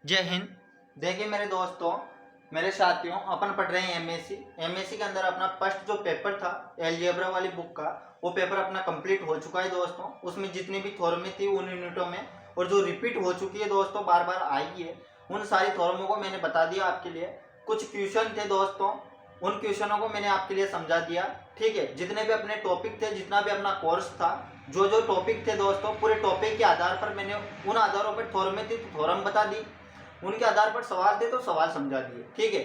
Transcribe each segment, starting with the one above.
जय हिंद। देखिए मेरे दोस्तों, मेरे साथियों, अपन पढ़ रहे हैं एमएससी के अंदर अपना फर्स्ट जो पेपर था एलजेब्रा वाली बुक का, वो पेपर अपना कंप्लीट हो चुका है दोस्तों। उसमें जितनी भी थ्योरम थी उन यूनिटों में, और जो रिपीट हो चुकी है दोस्तों, बार बार आई है, उन सारी थ्योरमों को मैंने बता दिया आपके लिए। कुछ क्वेश्चन थे दोस्तों, उन क्वेश्चनों को मैंने आपके लिए समझा दिया। ठीक है, जितने भी अपने टॉपिक थे, जितना भी अपना कोर्स था, जो जो टॉपिक थे दोस्तों, पूरे टॉपिक के आधार पर मैंने उन आधारों पर थ्योरम थी तो थ्योरम बता दी, उनके आधार पर सवाल थे तो सवाल समझा दिए। ठीक है,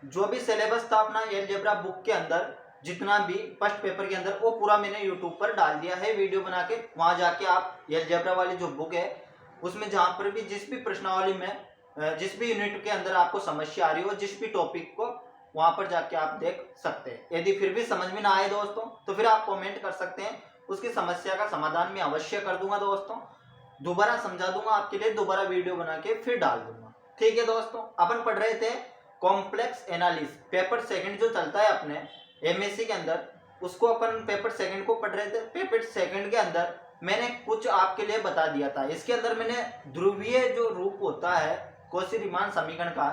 जो भी सिलेबस था अपना एलजेब्रा बुक के अंदर, जितना भी फर्स्ट पेपर के अंदर, वो पूरा मैंने यूट्यूब पर डाल दिया है वीडियो बना के। वहां जाके आप एलजेब्रा वाली जो बुक है उसमें जहां पर भी जिस भी प्रश्नावली में जिस भी यूनिट के अंदर आपको समस्या आ रही हो, जिस भी टॉपिक को, वहां पर जाके आप देख सकते हैं। यदि फिर भी समझ में ना आए दोस्तों तो फिर आप कमेंट कर सकते हैं, उसकी समस्या का समाधान मैं अवश्य कर दूंगा दोस्तों। दोबारा समझा दूंगा आपके लिए, दोबारा वीडियो बना के फिर डाल दूंगा। ठीक है दोस्तों, अपन पढ़ रहे थे कॉम्प्लेक्स एनालिसिस, पेपर सेकंड जो चलता है अपने एमएससी के अंदर, उसको अपन पेपर सेकंड को पढ़ रहे थे। पेपर सेकंड के अंदर मैंने कुछ आपके लिए बता दिया था। इसके अंदर मैंने ध्रुवीय जो रूप होता है कौशी-रीमान समीकरण का,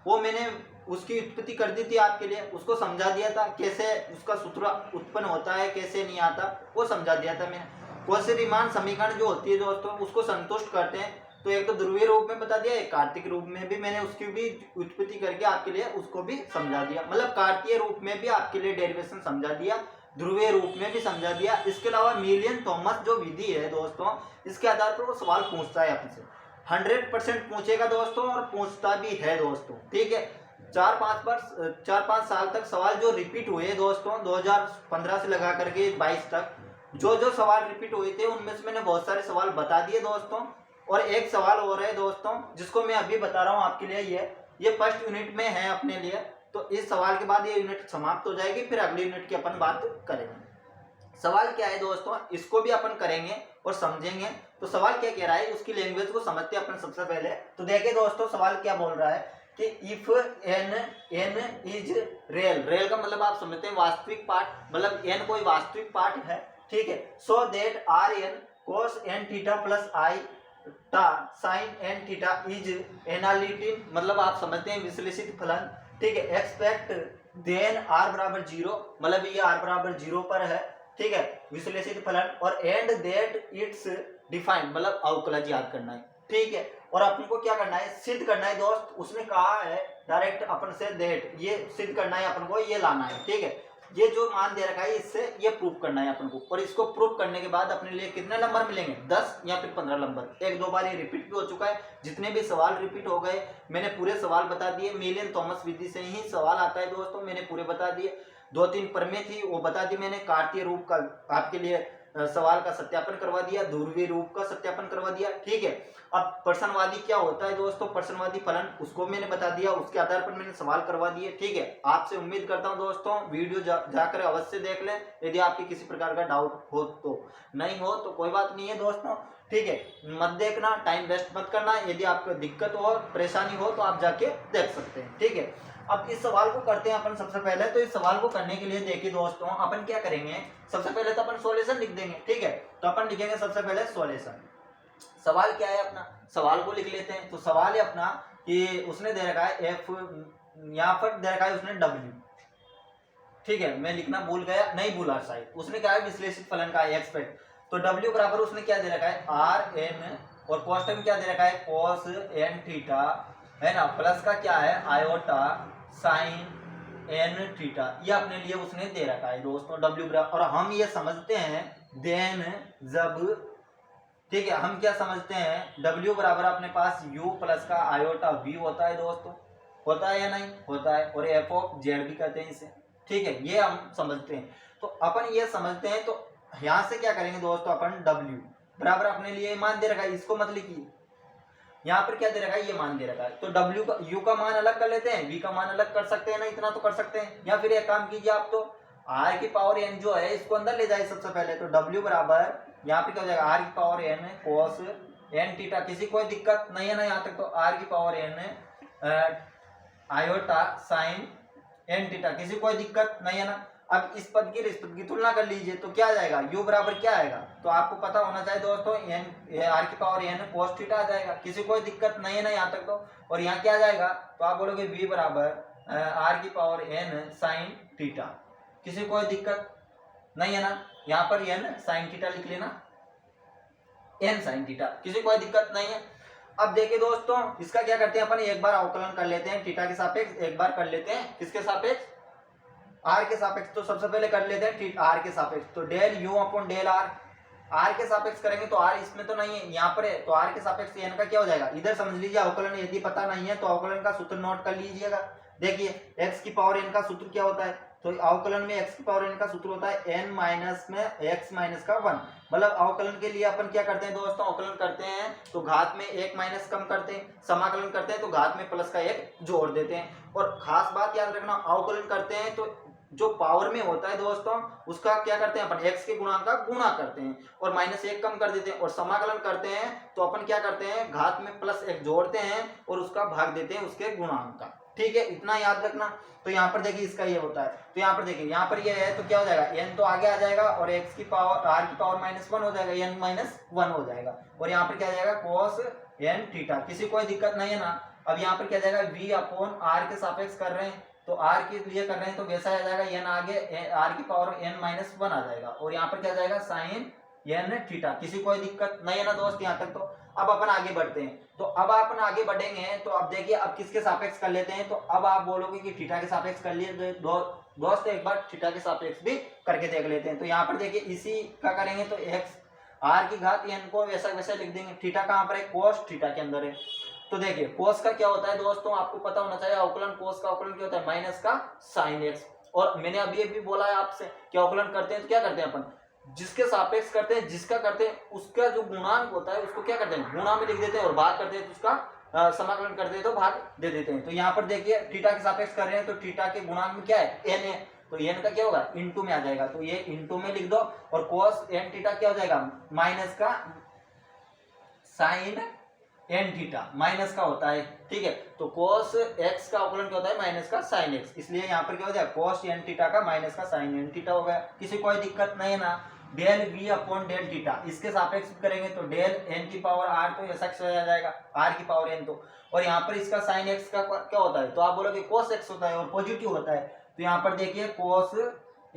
वो मैंने उसकी उत्पत्ति कर दी थी आपके लिए, उसको समझा दिया था कैसे उसका सूत्र उत्पन्न होता है, कैसे नहीं आता, वो समझा दिया था मैंने। कौशी-रीमान समीकरण जो होती है दोस्तों, उसको संतुष्ट करते हैं तो एक तो ध्रुवीय रूप में बता दिया, एक कार्तिक रूप में भी मैंने उसकी भी उत्पत्ति करके आपके लिए उसको भी समझा दिया। मतलब कार्तीय रूप में भी आपके लिए डेरिवेशन समझा दिया, ध्रुवीय रूप में भी समझा दिया। इसके अलावा मिलियन थॉमस जो विधि है दोस्तों, इसके आधार पर वो सवाल पूछता है आपसे, 100% पूछेगा दोस्तों, और पूछता भी है दोस्तों। ठीक है, 4-5 साल तक सवाल जो रिपीट हुए दोस्तों, 2015 से लगा करके 22 तक जो जो सवाल रिपीट हुए थे, उनमें से मैंने बहुत सारे सवाल बता दिए दोस्तों। और एक सवाल हो रहा है दोस्तों, जिसको मैं अभी बता रहा हूं आपके लिए, ये फर्स्ट यूनिट में है अपने लिए। तो इस सवाल के बाद ये यूनिट समाप्त हो जाएगी, फिर अगली यूनिट की अपन बात करेंगे। सवाल क्या है दोस्तों, इसको भी अपन करेंगे और समझेंगे। तो सवाल क्या कह रहा है, उसकी लैंग्वेज को समझते हैं अपन सबसे पहले। तो देखिए दोस्तों, सवाल क्या बोल रहा है कि इफ एन इज रेल का मतलब आप समझते हैं वास्तविक पार्ट, मतलब एन कोई वास्तविक पार्ट है। ठीक है, so that are n cos n theta plus iota sine N theta is analytic, मतलब आप समझते हैं विश्लेषित फलन। ठीक है, एक्सपेक्ट देन आर बराबर 0, मतलब ये आर बराबर 0 पर है। ठीक है, विश्लेषित फलन, और एंड दैट इट्स डिफाइंड, मतलब अवकलज याद करना है। ठीक है, और अपन को क्या करना है, सिद्ध करना है दोस्त। उसने कहा है डायरेक्ट अपन से दैट, ये सिद्ध करना है अपन को, ये लाना है। ठीक है, ये जो मान दे रखा है इससे ये प्रूफ करना है अपन को, और इसको प्रूफ करने के बाद अपने लिए कितने नंबर मिलेंगे, 10 या फिर 15 नंबर। एक दो बार ये रिपीट भी हो चुका है, जितने भी सवाल रिपीट हो गए मैंने पूरे सवाल बता दिए। मिलियन थॉमस विधि से ही सवाल आता है दोस्तों, मैंने पूरे बता दिए। 2-3 प्रमेय थी वो बता दी मैंने। कार्तीय रूप का आपके लिए सवाल का सत्यापन करवा दिया, ध्रुवीय रूप का सत्यापन करवा दिया। ठीक है, अब प्रश्नवादी क्या होता है दोस्तों, प्रश्नवादी फलन, उसको मैंने बता दिया, उसके आधार पर मैंने सवाल करवा दिए। ठीक है, आपसे उम्मीद करता हूं दोस्तों वीडियो जाकर अवश्य देख लें, यदि आपके किसी प्रकार का डाउट हो तो। नहीं हो तो कोई बात नहीं है दोस्तों। ठीक है, मत देखना, टाइम वेस्ट मत करना। यदि आपको दिक्कत हो, परेशानी हो, तो आप जाके देख सकते हैं। ठीक है, अब इस सवाल को करते हैं अपन सबसे पहले। तो इस सवाल को करने के लिए देखिए दोस्तों, अपन क्या करेंगे, सबसे पहले तो अपन सॉल्यूशन लिख देंगे। ठीक है, तो अपन लिखेंगे सबसे पहले सॉल्यूशन। सवाल क्या है अपना, सवाल को लिख लेते हैं। तो सवाल है अपना कि उसने दे रखा है एफ, यहाँ पर दे रखा है उसने डब्ल्यू। ठीक है, मैं लिखना भूल गया, नहीं भूला शायद। उसने कहा है विश्लेषित फलन का एक्सपेक्ट, तो डब्ल्यू बराबर उसने क्या दे रखा है, आर एन, और कॉस में क्या दे रखा है, कॉस एन थीटा, है ना, प्लस का क्या है, आयोटा साइन एन थीटा। ये अपने लिए उसने दे रखा है दोस्तों डब्ल्यू बराबर। और हम ये समझते हैं देन जब, ठीक है, हम क्या समझते हैं, W बराबर अपने पास U प्लस का आयोटा V होता है दोस्तों, होता है या नहीं होता है, और एफ ऑफ जेड भी कहते हैं इसे। ठीक है, ये हम समझते हैं। तो अपन ये समझते हैं, तो यहां से क्या करेंगे दोस्तों, अपन W बराबर अपने लिए मान दे रखा है, इसको मत लिखिए, यहाँ पर क्या दे रखा है, ये मान दे रखा है। तो W का, U का मान अलग कर लेते हैं, V का मान अलग कर सकते हैं ना, इतना तो कर सकते हैं। या फिर एक काम कीजिए आप, तो R की पावर n जो है इसको अंदर ले जाए सबसे पहले। तो W बराबर यहाँ पे क्या हो जाएगा, R की power n cos n theta, किसी कोई दिक्कत नहीं है ना यहाँ तक। तो R की power n iota sine n theta, किसी कोई दिक्कत नहीं है ना। अब इस पद की और इस पद की तुलना कर लीजिए तो क्या आ जाएगा, u बराबर क्या आएगा, तो आपको पता होना चाहिए दोस्तों n आर की पावर n cos थीटा आ जाएगा। किसी कोई दिक्कत नहीं है ना यहाँ तक तो। और यहाँ क्या आ जाएगा, तो आप बोलोगे v बराबर आर की पावर n साइन थीटा। किसी कोई दिक्कत नहीं है ना, यहाँ पर n साइन थीटा लिख लेना, n साइन थीटा, किसी कोई दिक्कत नहीं है। अब देखिए दोस्तों इसका क्या करते हैं अपन, एक बार अवकलन कर लेते हैं थीटा के सापेक्ष, एक बार कर लेते हैं किसके सापेक्ष, आर के सापेक्ष। तो सबसे पहले कर लेते हैं आर के सापेक्ष, तो del you upon del R, R के सापेक्ष करेंगे तो आर इसमें तो नहीं है, यहाँ पर है, तो आर के सापेक्ष एन का क्या हो जाएगा, इधर समझ लीजिए अवकलन, यदि पता नहीं है तो अवकलन का सूत्र नोट कर लीजिएगा। देखिए x की पावर n का सूत्र क्या होता है, तो अवकलन में x की पावर n का सूत्र होता है n माइनस में x माइनस का 1। मतलब अवकलन के लिए अपन क्या करते हैं दोस्तों, अवकलन करते हैं तो घात में एक माइनस कम करते हैं, समाकलन करते हैं तो घात में प्लस का एक जोड़ देते हैं। और खास बात याद रखना, अवकलन करते हैं तो जो पावर में होता है दोस्तों उसका क्या करते हैं अपन, x के गुणांक का गुणा करते हैं और माइनस एक कम कर देते हैं। और समाकलन करते हैं तो अपन क्या करते हैं, घात में प्लस एक जोड़ते हैं और उसका भाग देते हैं उसके गुणांक का। ठीक है, इतना याद रखना। तो यहाँ पर देखिए इसका ये होता है, तो यहाँ पर देखिए यहाँ पर ये है तो क्या हो जाएगा, n तो आगे आ जाएगा और x की पावर r की पावर माइनस 1 हो जाएगा, n माइनस 1 हो जाएगा। और यहाँ पर क्या आ जाएगा cos n थीटा, किसी कोई दिक्कत नहीं है ना। अब यहाँ पर क्या जाएगा, v अपॉन r के सापेक्ष कर रहे हैं तो r के लिए कर रहे हैं तो वैसा आ जाएगा, n आगे r की पावर n माइनस 1 आ जाएगा। और यहाँ पर क्या जाएगा साइन n थीटा, किसी कोई दिक्कत नहीं है ना दोस्त यहाँ तक तो। अब अपन आगे बढ़ते हैं, तो अब अपन आगे बढ़ेंगे तो अब देखिए अब किसके सापेक्ष कर लेते हैं, तो अब आप बोलोगे कि थीटा के सापेक्ष कर लिए दोस्त, एक बार थीटा के सापेक्ष भी करके देख लेते हैं। तो यहाँ पर देखिए इसी का करेंगे तो x r की घात n को वैसा वैसा लिख देंगे, थीटा कहाँ पर है, कोस थीटा के अंदर है। तो देखिए कोस का क्या होता है दोस्तों, आपको पता होना चाहिए अवकलन, कोस का अवकलन क्या होता है, माइनस का साइन x। और मैंने अभी अभी बोला है आपसे कि अवकलन करते हैं तो क्या करते हैं अपन, जिसके सापेक्ष करते हैं, जिसका करते हैं उसका जो गुणांक होता है उसको क्या करते हैं, गुणा में लिख देते हैं और भाग करते हैं तो उसका समाकलन करते हैं तो भाग दे देते हैं। तो यहाँ पर देखिए थीटा के सापेक्ष कर रहे हैं तो थीटा के गुणांक में क्या है, n है, तो n का क्या होगा, इनटू में आ जाएगा, तो ये इनटू में लिख दो। और cos n थीटा क्या हो जाएगा, माइनस का साइन n थीटा, माइनस का होता है। ठीक है, तो cos x का अवकलन क्या होता है, माइनस का साइन x, इसलिए यहाँ पर क्या हो जाएगा, cos n थीटा का माइनस का साइन n थीटा हो गया। किसी कोई दिक्कत नहीं है ना। Del v upon del theta, इसके सापेक्ष करेंगे तो डेल n की पावर r तो ऐसा आ जाएगा, r की पावर n तो। और यहाँ पर इसका साइन x का क्या होता है, तो आप बोलोगे cos x होता है और पॉजिटिव होता है, तो यहाँ पर देखिए cos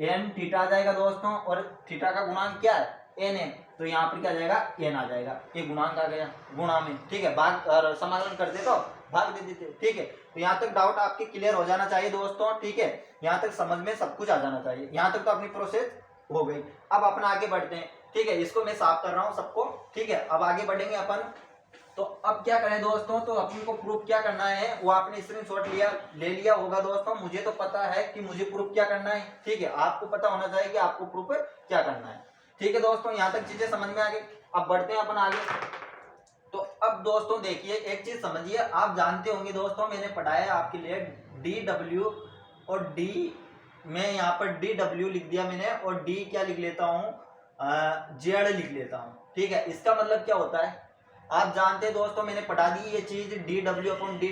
n थीटा आ जाएगा दोस्तों, और थीटा का गुणांक क्या है, n है, तो यहाँ पर क्या आ जाएगा, n आ जाएगा, ये गुणांक आ गया गुणा में। ठीक है, भाग और समाकलन करते तो भाग दे देते। ठीक है, तो यहाँ तक डाउट आपके क्लियर हो जाना चाहिए दोस्तों। ठीक है, यहाँ तक समझ में सब कुछ आ जाना चाहिए, यहाँ तक तो अपनी प्रोसेस हो गई। अब अपन आगे बढ़ते हैं। ठीक है, इसको मैं साफ कर रहा हूँ सबको। ठीक है, अब आगे बढ़ेंगे अपन। तो अब क्या करें दोस्तों, तो अपन को प्रूफ क्या करना है, वो आपने स्क्रीनशॉट ले लिया होगा दोस्तों। मुझे तो पता है कि मुझे प्रूफ क्या करना है। ठीक है, आपको पता होना चाहिए कि आपको प्रूफ क्या करना है। ठीक है दोस्तों, यहाँ तक चीजें समझ में आ गई। अब बढ़ते हैं अपन आगे। तो अब दोस्तों देखिए एक चीज समझिए, आप जानते होंगे दोस्तों, मैंने पढ़ाया आपके लिए DW और D में यहाँ पर DW लिख दिया मैंने, और D क्या लिख लेता हूँ, Z लिख लेता हूँ। ठीक है, इसका मतलब क्या होता है आप जानते हैं दोस्तों, मैंने पढ़ा दी ये चीज, DW अपॉन D,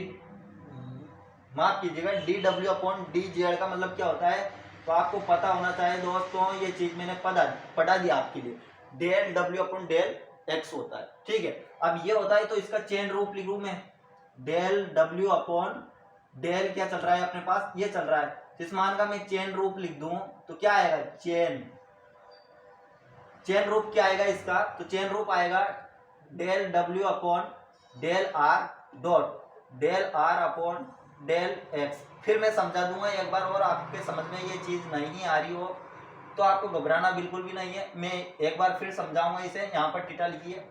माफ कीजिएगा, DW अपॉन DZ का मतलब क्या होता है, तो आपको पता होना चाहिए दोस्तों, ये चीज मैंने पढ़ा दिया आपके लिए, del W upon del x होता है। ठीक है, अब ये होता है तो इसका चेन रूप लिखूं मैं, डेल W अपॉन डेल क्या चल रहा है अपने पास, ये चल रहा है, इस मान का मैं चेन रूप लिख दूं तो क्या आएगा, चेन रूप क्या आएगा इसका, तो चेन रूप आएगा del W upon del R dot del R upon del x। फिर मैं समझा दूंगा एक बार, और आपके समझ में ये चीज नहीं आ रही हो तो आपको घबराना बिल्कुल भी नहीं है, मैं एक बार फिर समझाऊंगा इसे। यहाँ पर थीटा लिखिए,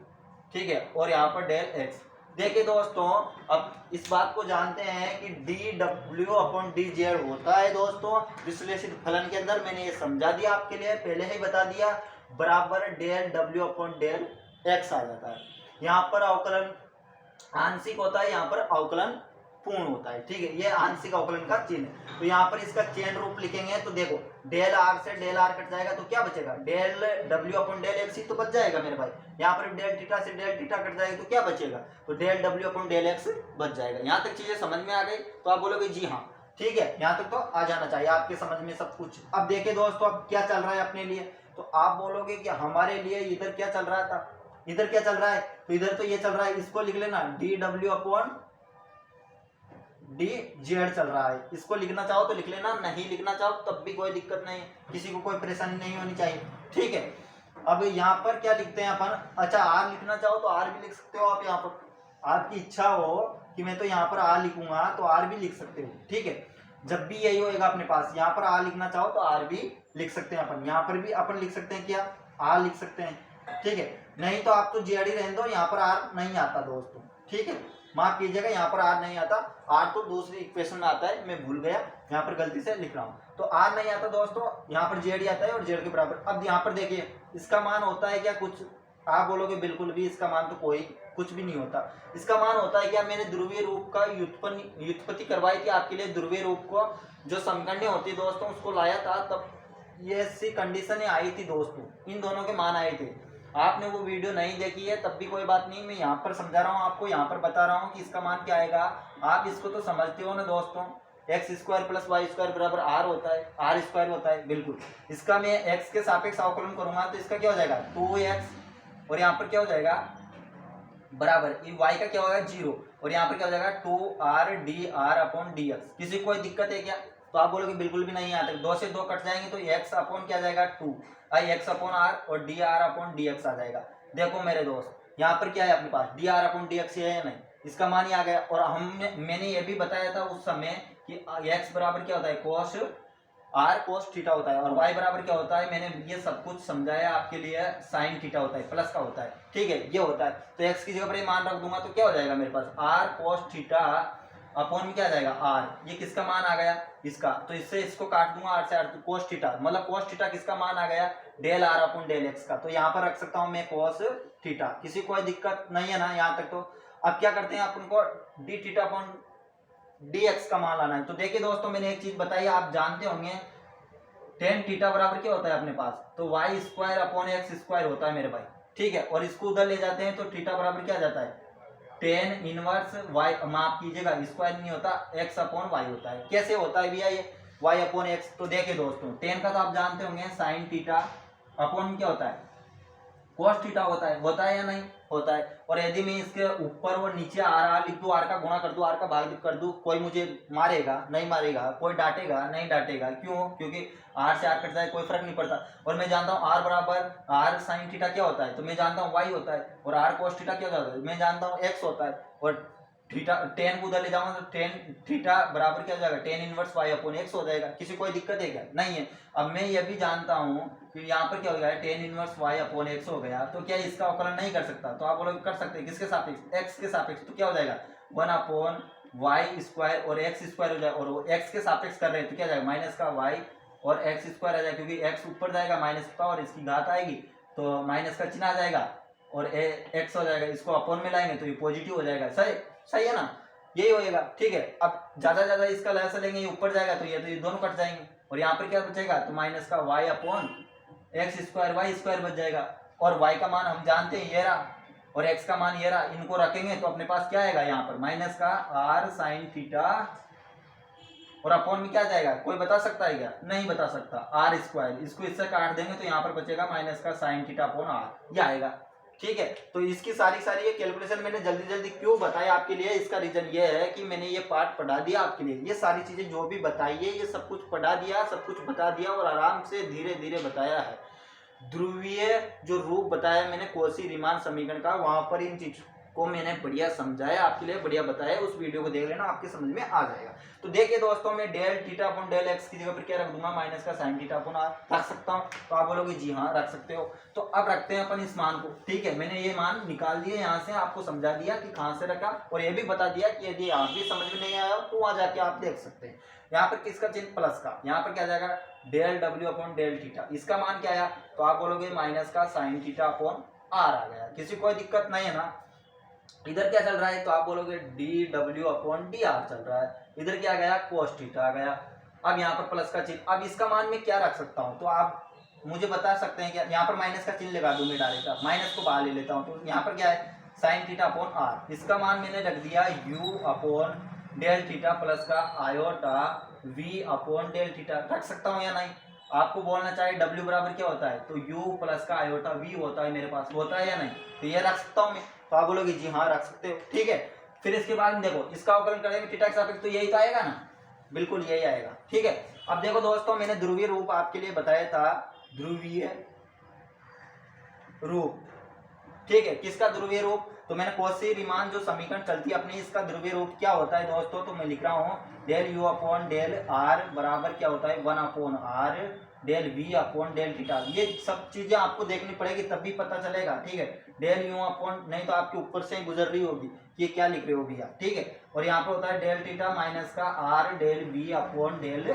ठीक है, और यहाँ पर डेल x। देखिए दोस्तों, अब इस बात को जानते हैं कि DW अपॉन DZ होता है दोस्तों विश्लेषित फलन के अंदर, मैंने ये समझा दिया आपके लिए, पहले ही बता दिया, बराबर del W upon del x आ जाता है। यहाँ पर अवकलन आंशिक होता है, यहाँ पर अवकलन पूर्ण होता है। ठीक है, ये आंशिक अवकलन का चिन्ह। तो यहाँ पर इसका चेन रूप लिखेंगे तो देखो, डेल R से डेल R कट जाएगा तो क्या बचेगा, del W upon del x ही तो बच जाएगा मेरे भाई। यहाँ पर डेल थीटा से डेल थीटा कट जाएगा तो क्या बचेगा, तो del W upon del x बच जाएगा। यहाँ तक चीजें समझ में आ गई तो आप बोलोगे जी हाँ। ठीक है, यहाँ तक तो आ जाना चाहिए आपके समझ में सब कुछ। अब देखिए दोस्तों, अब क्या चल रहा है अपने लिए, तो आप बोलोगे कि हमारे लिए इधर क्या चल रहा था, इधर क्या चल रहा है, तो इधर तो ये चल रहा है, इसको लिख लेना dw अपॉन dz चल रहा है। इसको लिखना चाहो तो लिख लेना, नहीं लिखना चाहो तब भी कोई दिक्कत नहीं, किसी को कोई परेशानी नहीं होनी चाहिए, ठीक है। अब यहाँ पर क्या लिखते हैं अपन, अच्छा आर लिखना चाहो तो आर भी लिख सकते हो आप, यहाँ पर आपकी इच्छा हो कि मैं तो यहाँ पर आर लिखूंगा तो आर भी लिख सकते हो, ठीक है। जब भी यही होएगा अपने पास, यहाँ पर आर लिखना चाहो तो आर भी लिख सकते हैं अपन, यहाँ पर भी अपन लिख सकते हैं क्या, आर लिख सकते हैं, ठीक है। नहीं तो आप तो जेड ही रहने दो, यहाँ पर आर नहीं आता दोस्तों, ठीक है, माफ कीजिएगा यहाँ पर आर नहीं आता, आर तो दूसरी इक्वेशन में आता है, मैं भूल गया यहाँ पर गलती से लिख रहा हूँ, तो आर नहीं आता दोस्तों, यहाँ पर जेड ही आता है और जेड के बराबर। अब यहाँ पर देखिए इसका मान होता है क्या कुछ, आप बोलोगे बिल्कुल भी इसका मान तो कोई कुछ भी नहीं होता, इसका मान होता है क्या, मैंने ध्रुवीय रूप का व्युत्पत्ति करवाई थी आपके लिए, ध्रुवीय रूप को जो समकन्या होती है दोस्तों उसको लाया था, तब ये ऐसी कंडीशन आई थी दोस्तों, इन दोनों के मान आए थे। आपने वो वीडियो नहीं देखी है तब भी कोई बात नहीं, मैं यहाँ पर समझा रहा हूँ आपको, यहाँ पर बता रहा हूँ कि इसका मान क्या आएगा। आप इसको तो समझते हो ना दोस्तों, X square plus Y square बराबर आर होता है, आर स्क्वायर होता है, बिल्कुल। इसका मैं एक्स के सापेक्ष अवकलन करूंगा तो इसका क्या हो जाएगा 2x, और यहाँ पर क्या हो जाएगा बराबर y का क्या होगा 0, और यहाँ पर क्या हो जाएगा 2r dr अपॉन dx। किसी कोई दिक्कत है क्या, तो आप बोलोगे बिल्कुल भी नहीं आता, 2 से 2 कट जाएंगे तो x अपॉन क्या जाएगा 2 x अपॉन r और dr अपॉन dx आ जाएगा। देखो मेरे दोस्त यहाँ पर क्या है अपने पास dr अपॉन dx है या नहीं, इसका मान ही आ गया। और मैंने ये भी बताया था उस समय कि x बराबर क्या होता है cos r cos थीटा होता है, और y बराबर क्या होता है, मैंने ये सब कुछ समझाया आपके लिए, sin थीटा होता है, प्लस का होता है, ठीक है, ये होता है। तो x की जगह पर ये मान रख दूंगा तो क्या हो जाएगा मेरे पास r cos थीटा अपॉन में क्या आ जाएगा r, ये किसका मान आ गया इसका, तो इससे इसको काट दूंगा r से r, cos थीटा मतलब cos थीटा किसका मान आ गया del r upon del x का, तो यहाँ पर रख सकता हूँ मैं cos थीटा, किसी कोई दिक्कत नहीं है ना यहाँ तक। तो अब क्या करते हैं अपन को d थीटा अपॉन dx का मान लाना है। तो देखिए दोस्तों मैंने एक चीज बताई, आप जानते होंगे tan थीटा बराबर क्या होता है अपने पास, तो Y square upon X square होता है मेरे भाई, ठीक है। और इसको उधर ले जाते हैं तो थीटा बराबर क्या जाता है tan इनवर्स वाई, माफ कीजिएगा स्क्वायर नहीं होता, x अपॉन वाई होता है। कैसे होता है भैया ये y अपॉन एक्स, तो देखिए दोस्तों tan का तो आप जानते होंगे sin थीटा अपॉन क्या होता है cos थीटा होता है या नहीं होता है। और यदि मैं इसके ऊपर और नीचे आर लिख दूं, आर का गुणा कर दूं, आर का भाग कर दूं, कोई मुझे मारेगा नहीं मारेगा, कोई डांटेगा नहीं डांटेगा, क्यों, क्योंकि आर से आर कट जाए कोई फर्क नहीं पड़ता। और मैं जानता हूँ आर बराबर आर साइन थीटा क्या होता है, तो मैं जानता हूँ वाई होता है, और आर कोस थीटा क्या होता है मैं जानता हूँ एक्स होता है, और थीटा टेन को उधर ले जाऊंगा तो टेन थीटा बराबर क्या हो जाएगा tan inverse Y upon X हो जाएगा। किसी कोई दिक्कत है क्या, नहीं है। अब मैं ये भी जानता हूँ कि यहाँ पर क्या हो गया tan inverse Y upon X हो गया, तो क्या इसका अवकलन नहीं कर सकता, तो आप बोलोगे कर सकते हैं, किसके सापेक्ष एक्स के सापेक्ष, तो क्या हो जाएगा 1 अपॉन वाई स्क्वायर और एक्स स्क्वायर हो जाएगा, और वो एक्स के सापेक्ष कर रहे हैं तो क्या जाएगा माइनस का वाई और एक्स स्क्वायर आ जाएगा, क्योंकि एक्स ऊपर जाएगा माइनस का और इसकी घात आएगी तो माइनस का चिन्ह आ जाएगा और एक्स हो जाएगा, इसको अपॉन में लाएंगे तो ये पॉजिटिव हो जाएगा। सही है ना, यही होएगा, ठीक है। अब ज्यादा इसका लहसा लेंगे ये ऊपर जाएगा तो ये दोनों कट जाएंगे, और यहाँ पर क्या बचेगा तो माइनस का Y upon X square Y square बच जाएगा, और वाई का मान हम जानते हैं ये रहा और एक्स का मान ये रहा, इनको रखेंगे तो अपने पास क्या आएगा यहाँ पर माइनस का आर साइन थीटा, और अपॉन में क्या जाएगा कोई बता सकता है क्या, नहीं बता सकता, आर स्क्वायर, इसको इससे काट देंगे तो यहाँ पर बचेगा माइनस का साइन थीटा अपॉन आर, ये आएगा, ठीक है। तो इसकी सारी ये कैलकुलेशन मैंने जल्दी क्यों बताया आपके लिए, इसका रीजन ये है कि मैंने ये पार्ट पढ़ा दिया आपके लिए, ये सारी चीजें जो भी बताई है ये सब कुछ पढ़ा दिया, सब कुछ बता दिया और आराम से धीरे धीरे बताया है। ध्रुवीय जो रूप बताया मैंने कोशी रीमान समीकरण का, वहां पर इन चीज को मैंने बढ़िया समझाया आपके लिए, बढ़िया बताया, उस वीडियो को देख लेना आपके समझ में आ जाएगा। तो देखिए दोस्तों मैं del theta upon del X की जगह पर क्या रख दूंगा माइनस का साइन थीटा अपॉन आर रख सकता हूँ, तो आप बोलोगे जी हाँ रख सकते हो। तो अब रखते हैं अपन इस मान को, ठीक है, मैंने ये मान निकाल दिए यहाँ से, आपको समझा दिया कि कहाँ से रखा, और ये भी बता दिया कि यदि आप भी समझ में नहीं आया तो वहां जाके आप देख सकते हैं। यहाँ पर किसका चिन्ह प्लस का, यहाँ पर क्या जाएगा del W upon del theta, इसका मान क्या आया तो आप बोलोगे माइनस का साइन थीटा अपॉन आर आ गया, किसी कोई दिक्कत नहीं है ना। इधर क्या चल रहा है तो आप बोलोगे डी डब्ल्यू अपॉन डी आर चल रहा है, इधर क्या गया कोस थीटा आ गया। अब यहाँ पर प्लस का चिन्ह, अब इसका मान मैं क्या रख सकता हूँ तो आप मुझे बता सकते हैं क्या, यहाँ पर माइनस का चिन्ह लगा दूं मैं डायरेक्ट, माइनस को बाहर ले लेता हूँ, तो यहाँ पर क्या है साइन थीटा अपॉन आर, इसका मान मैंने रख दिया u upon del theta plus का iota v upon del theta. रख सकता हूँ या नहीं? आपको बोलना चाहिए w बराबर क्या होता है, तो u प्लस का आयोटा v होता है, मेरे पास होता है या नहीं? तो ये रख सकता हूँ मैं। तो आप बोलोगे जी हाँ रख सकते हो, ठीक है। फिर इसके बाद में देखो इसका अवकलन करेंगे थीटा के सापेक्ष, तो यही तो आएगा ना, बिल्कुल यही आएगा, ठीक है। अब देखो दोस्तों मैंने ध्रुवीय रूप आपके लिए बताया था, ध्रुवीय रूप, ठीक है। किसका ध्रुवीय रूप? तो मैंने कौशी रीमान जो समीकरण चलती है अपनी, इसका ध्रुवीय रूप क्या होता है दोस्तों, तो मैं लिख रहा हूँ del you upon del R बराबर क्या होता है 1 upon R del we upon del theta. ये सब चीजें आपको देखनी पड़ेगी तब भी पता चलेगा, ठीक है। डेल यू अपॉन, नहीं तो आपके ऊपर से ही गुजर रही होगी ये क्या लिख रहे हो भैया, ठीक है। और यहाँ पे होता है डेल थीटा माइनस का R del we upon del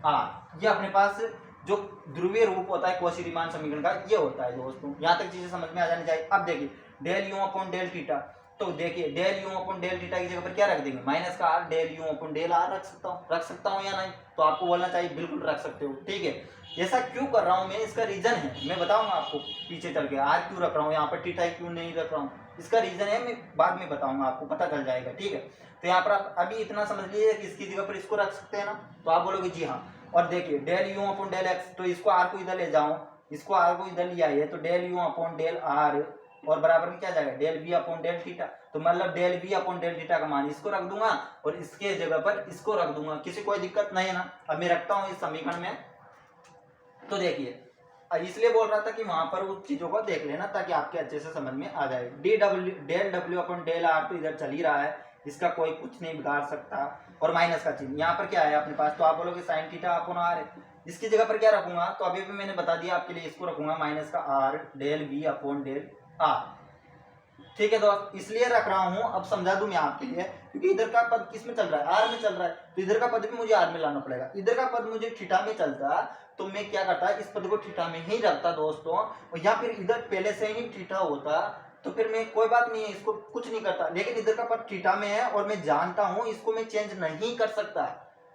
R. ये अपने पास जो ध्रुवीय रूप होता है कौशी रीमान समीकरण का, ये होता है दोस्तों। यहाँ तक चीजें समझ में आ जानी चाहिए। अब देखिए del you upon del theta, तो देखिए del you upon del theta की जगह पर क्या रख देंगे, माइनस का R del you upon del R रख सकता हूँ या नहीं? तो आपको बोलना चाहिए बिल्कुल रख सकते हो, ठीक है। ऐसा क्यों कर रहा हूँ मैं, इसका रीजन है, मैं बताऊंगा आपको पीछे चल के। आर क्यों रख रहा हूँ यहाँ पर, थीटा क्यों नहीं रख रहा हूँ, इसका रीजन है, मैं बाद में बताऊंगा, आपको पता चल जाएगा, ठीक है। तो यहाँ पर आप अभी इतना समझ लीजिए कि इसकी जगह पर इसको रख सकते हैं ना, तो आप बोलोगे जी हाँ। और देखिए del you upon del X, तो इसको आर को इधर ले जाऊं, इसको आर को इधर ले आइए, तो del you upon del R और बराबर में क्या जाएगा del we upon del theta. तो मतलब del we upon del theta का मान इसको रख दूंगा और इसके जगह पर इसको रख दूंगा, किसी कोई दिक्कत नहीं है ना। अब मैं रखता हूँ इस समीकरण में, तो देखिए इसलिए बोल रहा था कि वहां पर उस चीजों को देख लेना ताकि आपके अच्छे से समझ में आ जाए। D W del W upon del R तो इधर चल ही रहा है, इसका कोई कुछ नहीं बिगाड़ सकता। और माइनस का चिन्ह यहाँ पर क्या है अपने पास, तो आप बोलोगे साइन थीटा अपॉन आर है, इसकी जगह पर क्या रखूंगा, तो अभी भी मैंने बता दिया आपके लिए, इसको रखूंगा माइनस का R del we upon del R, ठीक है दोस्त। इसलिए रख रहा हूं, अब समझा दूं मैं आपके लिए, क्योंकि इधर का पद किस में चल रहा है, आर में चल रहा है, तो इधर का पद भी मुझे आर में लाना पड़ेगा। इधर का पद मुझे थीटा में चलता तो मैं क्या करता, इस पद को थीटा में ही रखता दोस्तों, और या फिर इधर पहले से ही थीटा होता तो फिर मैं कोई बात नहीं है, इसको कुछ नहीं करता। लेकिन इधर का पद थीटा में है और मैं जानता हूं इसको मैं चेंज नहीं कर सकता,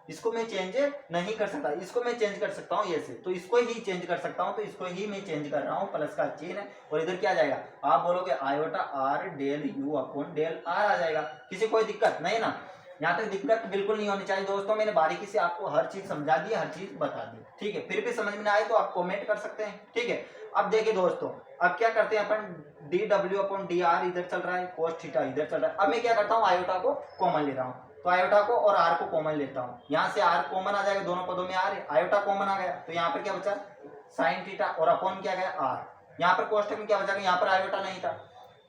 इसको मैं चेंज नहीं कर सकता, इसको मैं चेंज कर सकता हूँ ऐसे, तो इसको ही चेंज कर सकता हूँ, तो इसको ही मैं चेंज कर रहा हूँ, प्लस का चिन्ह है। और इधर क्या जाएगा, आप बोलोगे iota r del you upon del r आ जाएगा, किसी कोई दिक्कत नहीं ना। यहाँ तक दिक्कत बिल्कुल नहीं होनी चाहिए दोस्तों, मैंने बारीकी से आपको हर चीज समझा दी, हर चीज बता दी, ठीक है। फिर भी समझ में आए तो आप कॉमेंट कर सकते हैं, ठीक है। अब देखिए दोस्तों, अब क्या करते हैं अपन, डी डब्ल्यू अपॉन डी आर इधर चल रहा है, कोस थीटा इधर चल रहा है। अब मैं क्या करता हूँ, आयोटा को कॉमन ले रहा हूँ, तो आयोटा को और आर को कॉमन लेता हूँ, यहाँ से आर कॉमन आ जाएगा, दोनों पदों में आर है, आयोटा कॉमन आ गया, तो यहाँ पर क्या बचा साइन थीटा और अपॉन क्या गया आर। यहाँ पर कोष्टक में क्या बचा, यहाँ पर आयोटा नहीं था,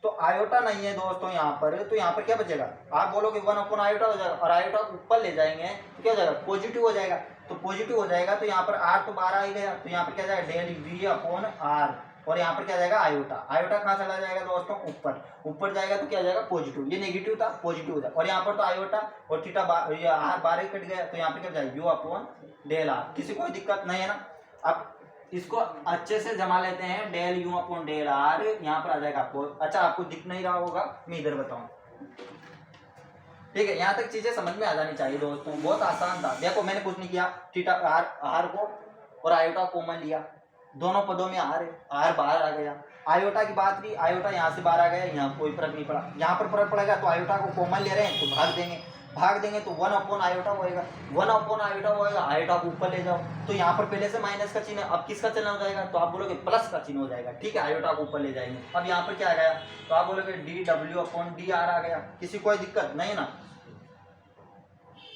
तो आयोटा नहीं है दोस्तों यहाँ पर, तो यहाँ पर क्या बचेगा, आप बोलोगे 1 अपॉन आयोटा हो जाएगा, और आयोटा ऊपर ले जाएंगे तो क्या हो जाएगा पॉजिटिव हो जाएगा, तो पॉजिटिव हो जाएगा, तो यहाँ पर आर तो 12 ही गया, तो यहाँ पर क्या जाएगा डेल वी अपॉन आर, और यहाँ पर क्या जाएगा आयोटा, आयोटा कहाँ चला जाएगा दोस्तों ऊपर, ऊपर जाएगा तो क्या जाएगा पॉजिटिव, ये नेगेटिव था पॉजिटिव हो जाएगा, और यहाँ पर तो आयोटा और थीटा आर 12 कट गया, तो यहाँ पर क्या जाएगा यू अपॉन डेल आर, किसी कोई दिक्कत नहीं है ना। अब इसको अच्छे से जमा लेते हैं, del you upon del R यहाँ पर आ जाएगा आपको, अच्छा आपको दिख नहीं रहा होगा, मैं इधर बताऊं, ठीक है। यहाँ तक चीजें समझ में आ जानी चाहिए दोस्तों, बहुत आसान था। देखो मैंने कुछ नहीं किया, थीटा आर को और आयोटा कॉमन लिया, दोनों पदों में आर है, आर बाहर आ गया, आयोटा की बात की, आयोटा यहाँ से बाहर आ गया, यहाँ कोई फर्क नहीं पड़ा, यहाँ पर फर्क पड़ेगा, तो आयोटा को कॉमन ले रहे हैं तो भाग देंगे तो 1 अपॉन आयोटा होएगा, 1 अपॉन आयोटा होएगा, आयोटा को ऊपर ले जाओ, तो यहाँ पर पहले से माइनस का चिन्ह है, अब किसका चिन्ह हो जाएगा, तो आप बोलोगे प्लस का चिन्ह हो जाएगा, ठीक है, आयोटा को ऊपर ले जाएंगे। अब यहाँ पर क्या आ गया, तो आप बोलोगे डी डब्ल्यू अपॉन डी आर आ गया, किसी कोई दिक्कत नहीं ना,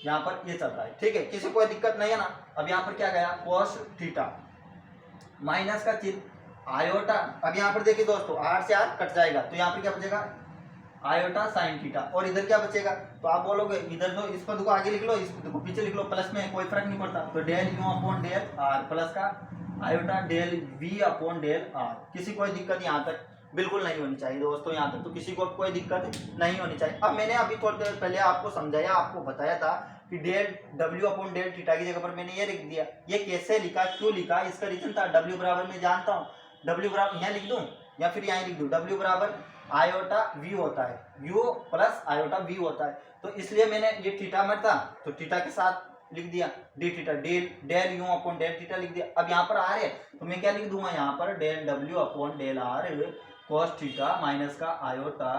यहाँ पर ये चल रहा है, ठीक है, किसी कोई दिक्कत नहीं है ना। अब यहाँ पर क्या गया कोस थीटा, माइनस का चिन्ह आयोटा, अब यहाँ पर देखिए दोस्तों आर से आर कट जाएगा, तो यहाँ पर क्या बचेगा आयोटा साइन थीटा, और इधर क्या बचेगा, तो आप बोलोगे इधर तो इस पद को आगे लिख लो, इस पद को पीछे लिख लो, प्लस में कोई फर्क नहीं पड़ता, तो del you upon del r plus का iota del we upon del are, किसी कोई दिक्कत यहाँ तक बिल्कुल नहीं होनी चाहिए दोस्तों, यहाँ तक तो किसी को कोई दिक्कत नहीं होनी चाहिए। अब मैंने अभी थोड़ी देर पहले आपको समझाया, आपको बताया था कि del W upon del theta की जगह पर मैंने ये लिख दिया, ये कैसे लिखा क्यों लिखा, इसका रीजन था डब्ल्यू बराबर मैं जानता हूँ, डब्ल्यू बराबर यहाँ लिख दूँ या फिर यहाँ लिख दूँ, डब्ल्यू बराबर आयोटा वी होता है, यू प्लस आयोटा वी होता है, तो इसलिए मैंने ये थीटा में था तो थीटा के साथ लिख दिया D theta, del you upon del theta लिख दिया। अब यहाँ पर आर है तो मैं क्या लिख दूंगा यहाँ पर del W upon del R cos theta minus का आयोटा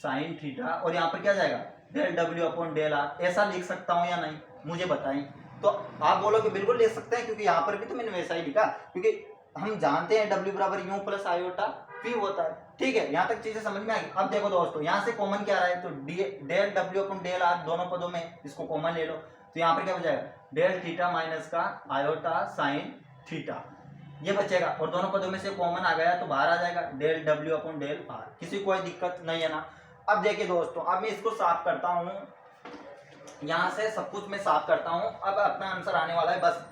साइन थीटा, और यहाँ पर क्या जाएगा del W upon del R, ऐसा लिख सकता हूँ या नहीं, मुझे बताएं। तो आप बोलोगे बिल्कुल ले सकते हैं, क्योंकि यहाँ पर भी तो मैंने वैसा ही लिखा, क्योंकि हम जानते हैं डब्ल्यू बराबर यू प्लस आयोटा पी होता है। ठीक है, यहाँ तक चीजें समझ में आ गई। अब देखो दोस्तों, यहाँ से कॉमन क्या रहा है, तो del W upon del R दोनों पदों में इसको कॉमन ले लो, तो यहाँ पर क्या बचेगा, डेल थीटा माइनस का आयोटा साइन थीटा, ये बचेगा। और दोनों पदों में से कॉमन आ गया तो बाहर आ जाएगा del W upon del are, किसी कोई दिक्कत नहीं है ना। अब देखिए दोस्तों, अब मैं इसको साफ करता हूँ, यहाँ से सब कुछ मैं साफ करता हूँ। अब अपना आंसर आने वाला है, बस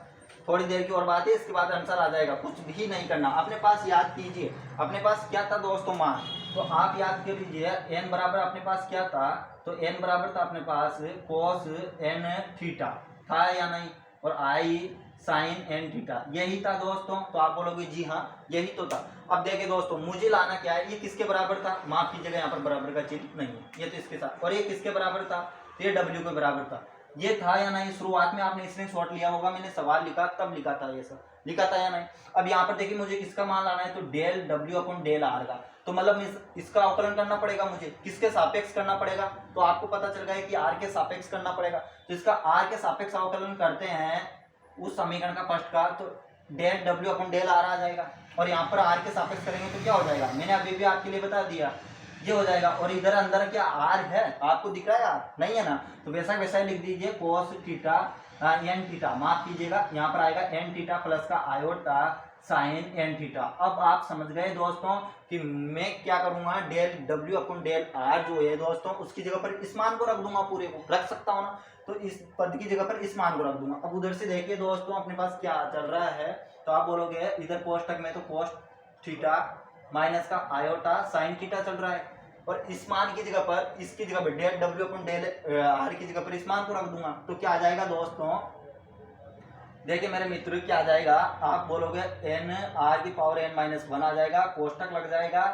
थोड़ी देर की और बात है, इसके बाद आंसर आ जाएगा, कुछ भी नहीं करना। अपने पास याद कीजिए, अपने पास क्या था दोस्तों, मान, तो आप याद कर लीजिए एन बराबर अपने पास क्या था, तो एन बराबर था अपने पास कोस एन थीटा था या नहीं, और आई साइन एन थीटा, यही था दोस्तों। तो आप बोलोगे जी हाँ यही तो था। अब देखिए दोस्तों, मुझे लाना क्या है, ये किसके बराबर था, माफ कीजिएगा यहाँ पर बराबर का चिन्ह नहीं है, ये तो इसके साथ, और ये किसके बराबर था, ये डब्ल्यू के बराबर था, ये था या नहीं। शुरुआत में आपने स्क्रीनशॉट लिया होगा, मैंने सवाल लिखा तब लिखा था, ये सब लिखा था या नहीं। अब यहाँ पर देखिए मुझे किसका मान लाना है, तो del W upon del R का, तो मतलब इसका अवकलन करना पड़ेगा मुझे, किसके सापेक्ष करना पड़ेगा, तो आपको पता चल गया कि आर के सापेक्ष करना पड़ेगा। तो इसका आर के सापेक्ष अवकलन करते हैं उस समीकरण का फर्स्ट का, तो del W upon del r आ जाएगा, और यहाँ पर आर के सापेक्ष करेंगे तो क्या हो जाएगा, मैंने अभी भी आपके लिए बता दिया, ये हो जाएगा। और इधर अंदर क्या आर है, आपको दिख रहा है आर नहीं है ना, तो वैसा वैसा ही लिख दीजिए कोस थीटा एन थीटा, माफ कीजिएगा यहाँ पर आएगा एन थीटा प्लस का आयोटा साइन एन थीटा। अब आप समझ गए दोस्तों कि मैं क्या करूंगा, del W upon del R जो है दोस्तों, उसकी जगह पर इस मान को रख दूंगा, पूरे को रख सकता हूँ ना, तो इस पद की जगह पर इस मान को रख दूंगा। अब उधर से देखिए दोस्तों अपने पास क्या चल रहा है, तो आप बोलोगे इधर कोष्टक में तो कोस थीटा माइनस का आयोटा साइन थीटा चल रहा है, और इस मान की जगह पर, इसकी जगह पर del W upon del R की जगह पर इस मान को रख दूंगा, तो क्या आ जाएगा दोस्तों, देखिए मेरे मित्र क्या आ जाएगा, आप बोलोगे एन आर की पावर एन माइनस वन आ जाएगा, कोष्टक लग जाएगा,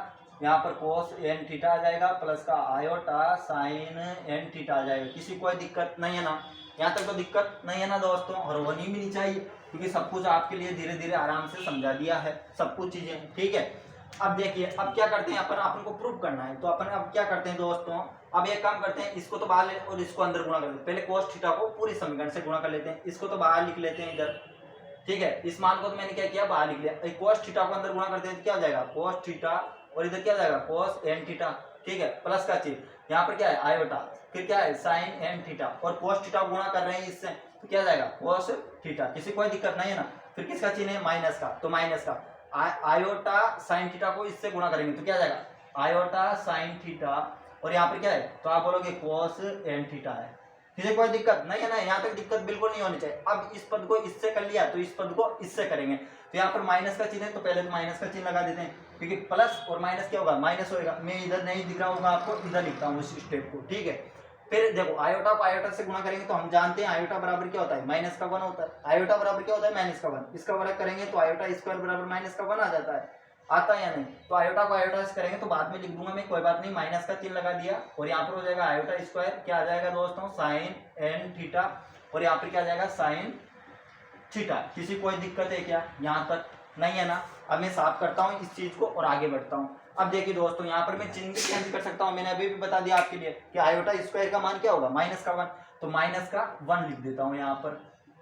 यहाँ पर कोस एन थीटा आ जाएगा प्लस का आयोटा साइन एन थीटा आ जाएगा, किसी कोई दिक्कत नहीं है ना, यहाँ तक तो दिक्कत नहीं है ना दोस्तों, और होनी भी नहीं चाहिए, क्योंकि सब कुछ आपके लिए धीरे धीरे आराम से समझा दिया है, सब कुछ चीजें ठीक है। अब देखिए अब क्या करते हैं, अपन को प्रूव करना है, तो अपन अब क्या करते हैं दोस्तों, अब एक काम करते हैं, इसको तो बाहर ले और इसको अंदर गुणा कर लेते हैं, पहले कोस थीटा को पूरी समीकरण से गुणा कर लेते हैं, इसको तो बाहर लिख लेते हैं इधर, ठीक है, इस मान को तो मैंने क्या किया, बाहर लिख लिया, कोस थीटा को अंदर गुणा करते हैं तो क्या हो जाएगा कोस थीटा, और इधर क्या हो जाएगा कोस एन थीटा, ठीक है, प्लस का चिन्ह, यहाँ पर क्या है आयोटा, फिर क्या है साइन एन थीटा, और कोस थीटा गुणा कर रहे हैं इससे, तो क्या जाएगा कोस थीटा, किसी कोई दिक्कत नहीं है ना। फिर किसका चिन्ह है माइनस का, तो माइनस का आयोटा साइन थीटा को इससे गुणा करेंगे तो क्या जाएगा आयोटा साइन थीटा, और यहाँ पर क्या है, तो आप बोलोगे कोस एन थीटा है, किसी कोई दिक्कत नहीं है ना, यहाँ तक दिक्कत बिल्कुल नहीं होनी चाहिए। अब इस पद को इससे कर लिया तो इस पद को इससे करेंगे, तो यहाँ पर माइनस का चिन्ह है, तो पहले तो माइनस का चिन्ह लगा देते हैं, क्योंकि प्लस और माइनस क्या होगा माइनस होगा, मैं इधर नहीं दिख रहा होगा आपको, इधर लिखता हूँ इस स्टेप को, ठीक है। फिर देखो आयोटा को आयोटा से गुणा करेंगे, तो हम जानते हैं आयोटा बराबर क्या होता है माइनस का वन होता है, आयोटा बराबर क्या होता है माइनस का वन, इसका वर्ग करेंगे तो आयोटा स्क्वायर बराबर माइनस का वन आ जाता है, आता है या नहीं, तो आयोटा को आयोटा से करेंगे तो बाद में लिख दूंगा मैं, कोई बात नहीं, माइनस का चिन्ह लगा दिया, और यहाँ पर हो जाएगा आयोटा स्क्वायर, क्या आ जाएगा दोस्तों साइन एन थीटा, और यहाँ पर क्या आ जाएगा साइन थीटा, किसी कोई दिक्कत है क्या, यहाँ तक नहीं है ना। अब मैं साफ करता हूँ इस चीज को और आगे बढ़ता हूँ। अब देखिए दोस्तों यहाँ पर मैं चिन्ह भी चेंज कर सकता हूँ, मैंने अभी भी बता दिया आपके लिए कि आयोटा स्क्वायर का मान क्या होगा माइनस का वन, तो माइनस का वन लिख देता हूँ, यहाँ पर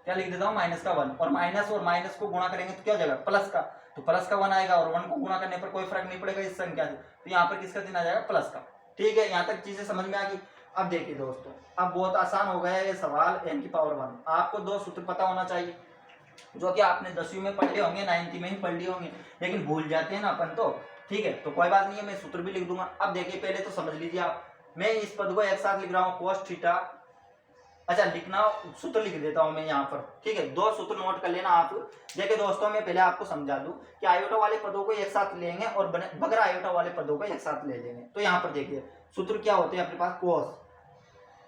क्या लिख देता हूँ माइनस का वन, और माइनस को गुणा करेंगे तो क्या हो जाएगा प्लस का, तो प्लस का वन आएगा, और वन को गुणा करने पर कोई फर्क नहीं पड़ेगा इस संख्या से, तो यहाँ पर किसका चिन्ह आ जाएगा प्लस का, ठीक है, यहाँ तक चीजें समझ में आ गई। अब देखिए दोस्तों अब बहुत आसान हो गया है ये सवाल एन की पावर वन, आपको दो सूत्र पता होना चाहिए, जो कि आपने 10वीं में पढ़ लिए होंगे, 9th में ही पढ़ लिए होंगे, लेकिन भूल जाते हैं ना अपन तो, ठीक है, तो कोई बात नहीं है, मैं सूत्र भी लिख दूंगा। अब देखिए पहले तो समझ लीजिए आप, मैं इस पद को एक साथ लिख रहा हूँ कोस थीटा, अच्छा लिखना सूत्र लिख देता हूं मैं यहाँ पर, ठीक है, दो सूत्र नोट कर लेना आप। देखिए दोस्तों मैं पहले आपको समझा दूं कि आयोटा वाले पदों को एक साथ लेंगे और बगैर आयोटा वाले पदों को एक साथ ले लेंगे, तो यहाँ पर देखिए सूत्र क्या होते हैं अपने पास, कोस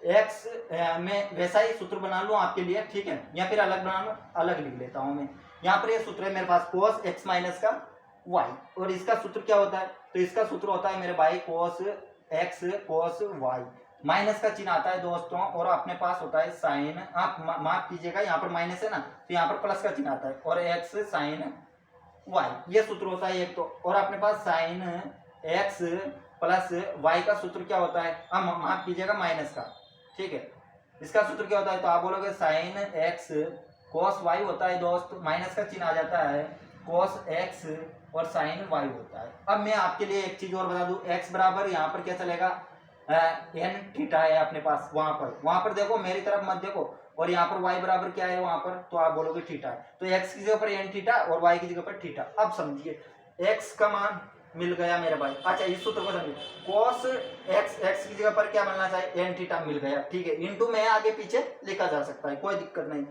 एक्स, मैं वैसा ही सूत्र बना लूँ आपके लिए, ठीक है, या फिर अलग बना लूँ, अलग लिख लेता हूँ मैं। यहाँ पर ये सूत्र है मेरे पास कोस एक्स माइनस का वाई, और इसका सूत्र क्या होता है, तो इसका सूत्र होता है मेरे भाई cos x cos y, minus का चिन्ह आता है दोस्तों, और अपने पास होता है साइन, आप माफ कीजिएगा यहाँ पर माइनस है ना, तो यहाँ पर प्लस का चिन्ह आता है, और एक्स साइन वाई, ये सूत्र होता है एक तो, और अपने पास साइन एक्स प्लस वाई का सूत्र क्या होता है, माफ कीजिएगा माइनस का, ठीक है। इसका सूत्र क्या होता है, तो आप बोलोगे साइन एक्स कॉस वाई होता है दोस्त, माइनस का चिन्ह आ जाता है, कॉस एक्स और साइन वाई होता है। अब मैं आपके लिए एक चीज और बता दूं, एक्स बराबर यहाँ पर क्या चलेगा, एन थीटा है अपने पास, वहां पर देखो, मेरी तरफ मत देखो, और यहाँ पर y बराबर क्या है वहां पर, तो आप बोलोगे थीटा है, तो x की जगह पर एन थीटा और y की जगह पर थीटा। अब समझिए x का मान मिल गया मेरे भाई। अच्छा इस सूत्र को समझिए, cos x की जगह पर क्या मिलना चाहिए, एन थीटा मिल गया, ठीक है, इनटू में आगे पीछे लिखा जा सकता है, कोई दिक्कत नहीं।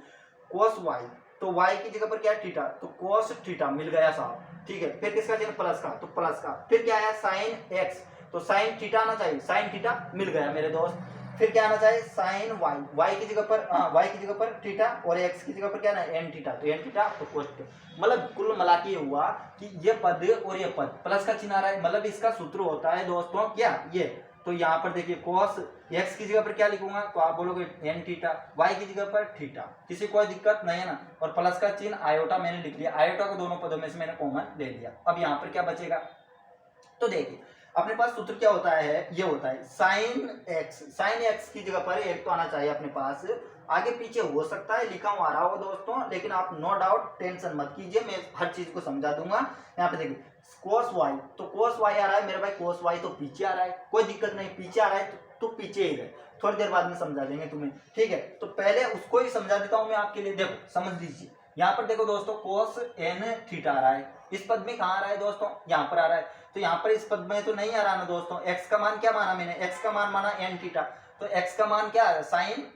cos y, तो y की जगह पर क्या है थीटा, तो cos थीटा मिल गया साहब, ठीक है। फिर किसका चिन्ह, प्लस का, तो प्लस का। फिर क्या है sin x, तो sin थीटा आना चाहिए, sin थीटा मिल गया मेरे दोस्त। फिर क्या आना चाहिए, sin y, y की जगह पर y की जगह पर थीटा और x की जगह पर क्या ना n थीटा, तो n थीटा और cos थीटा। मतलब कुल मिला के हुआ कि ये पद और ये पद प्लस का चिन्ह आ रहा है, मतलब इसका सूत्र होता है दोस्तों क्या ये, तो यहाँ पर देखिए cos x की जगह पर क्या लिखूंगा, तो आप बोलोगे n थीटा, y की जगह पर थीटा, किसी कोई दिक्कत नहीं है ना, और प्लस का चिन्ह आयोटा मैंने लिख लिया, आयोटा को दोनों पदों में से मैंने कॉमन ले लिया। अब यहाँ पर क्या बचेगा, तो देखिए अपने पास सूत्र क्या होता है, ये होता है साइन एक्स की जगह पर एक तो आना चाहिए अपने पास, आगे पीछे हो सकता है लिखा हुआ आ रहा हो दोस्तों, लेकिन आप नो डाउट टेंशन मत कीजिए, मैं हर चीज को समझा दूंगा। यहाँ पे देखिए cos y, तो cos y आ रहा है मेरे भाई, cos y तो पीछे आ रहा है, कोई दिक्कत नहीं, पीछे आ रहा है तो पीछे ही रहे, थोड़ी देर बाद में समझा देंगे तुम्हें, ठीक है। तो पहले उसको ही समझा देता हूँ मैं आपके लिए, देखो समझ लीजिए। यहाँ पर देखो दोस्तों cos n थीटा आ रहा है, इस पद में कहाँ आ रहा है दोस्तों, यहाँ पर आ रहा है, तो यहाँ पर इस पद में तो नहीं आ रहा ना दोस्तों। x का मान क्या माना मैंने, x का मान माना n थीटा, तो x का मान क्या है, साइन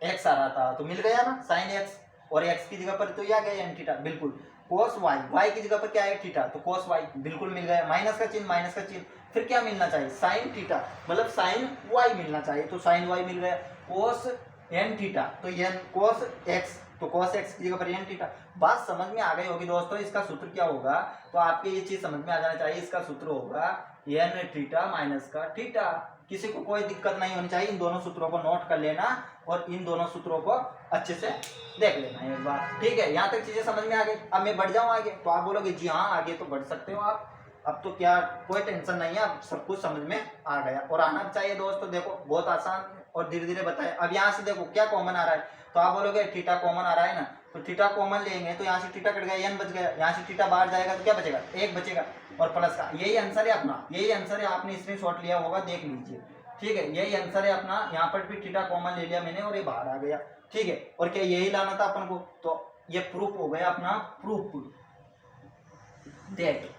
x आ रहा था, तो मिल गया ना साइन x, और x की जगह पर तो आ गया n थीटा, बिल्कुल। cos y, y की जगह पर क्या है थीटा, तो cos y बिल्कुल मिल गया, माइनस का चिन्ह। फिर क्या मिलना चाहिए, साइन थीटा, मतलब साइन y मिलना चाहिए, तो साइन y मिल गया। cos n थीटा, तो n cos x, तो cos x की जगह पर n थीटा। बात समझ में आ गई होगी दोस्तों, इसका सूत्र क्या होगा, तो आपके ये चीज समझ में आ जाना चाहिए, इसका सूत्र होगा n थीटा माइनस का थीटा। किसी को कोई दिक्कत नहीं होनी चाहिए, इन दोनों सूत्रों को नोट कर लेना और इन दोनों सूत्रों को अच्छे से देख लेना एक बार, ठीक है। यहाँ तक चीजें समझ में आ गई। अब मैं बढ़ जाऊँ आगे, तो आप बोलोगे जी हाँ आगे तो बढ़ सकते हो आप, अब तो क्या कोई टेंशन नहीं है, अब सब कुछ समझ में आ गया और आना चाहिए दोस्तों। देखो बहुत आसान और धीरे धीरे बताए। अब यहाँ से देखो क्या कॉमन आ रहा है, तो आप बोलोगे थीटा कॉमन आ रहा है ना, तो थीटा कॉमन लेंगे तो यहाँ से थीटा कट गया, n बच गया, यहाँ से थीटा बाहर जाएगा तो क्या बचेगा, एक बचेगा, और प्लस का, यही आंसर है अपना, यही आंसर है, आपने स्क्रीनशॉट लिया होगा देख लीजिए, ठीक है, यही आंसर है अपना। यहाँ पर भी थीटा कॉमन ले लिया मैंने और ये बाहर आ गया, ठीक है। और क्या यही लाना था अपन को, तो ये प्रूफ हो गया अपना, प्रूफ दैट,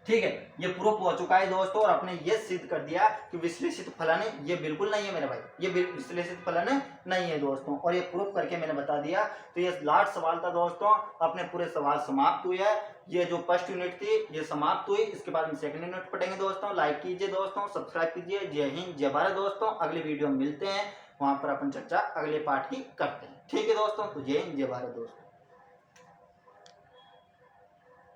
ठीक है, ये प्रूफ हो चुका है दोस्तों, और आपने ये सिद्ध कर दिया कि विश्लेषित फलन ये बिल्कुल नहीं है मेरे भाई, ये विश्लेषित फलन नहीं है दोस्तों, और ये प्रूफ करके मैंने बता दिया। तो ये लास्ट सवाल था दोस्तों, अपने पूरे सवाल समाप्त हुए है। ये जो फर्स्ट यूनिट थी ये समाप्त हुई, इसके बाद में सेकंड यूनिट पढ़ेंगे दोस्तों। लाइक कीजिए दोस्तों, सब्सक्राइब कीजिए। जय हिंद जय भारत दोस्तों, अगले वीडियो में मिलते हैं, वहां पर अपन चर्चा अगले पार्ट की करते हैं, ठीक है दोस्तों। तो जय हिंद जय भारत दोस्तों।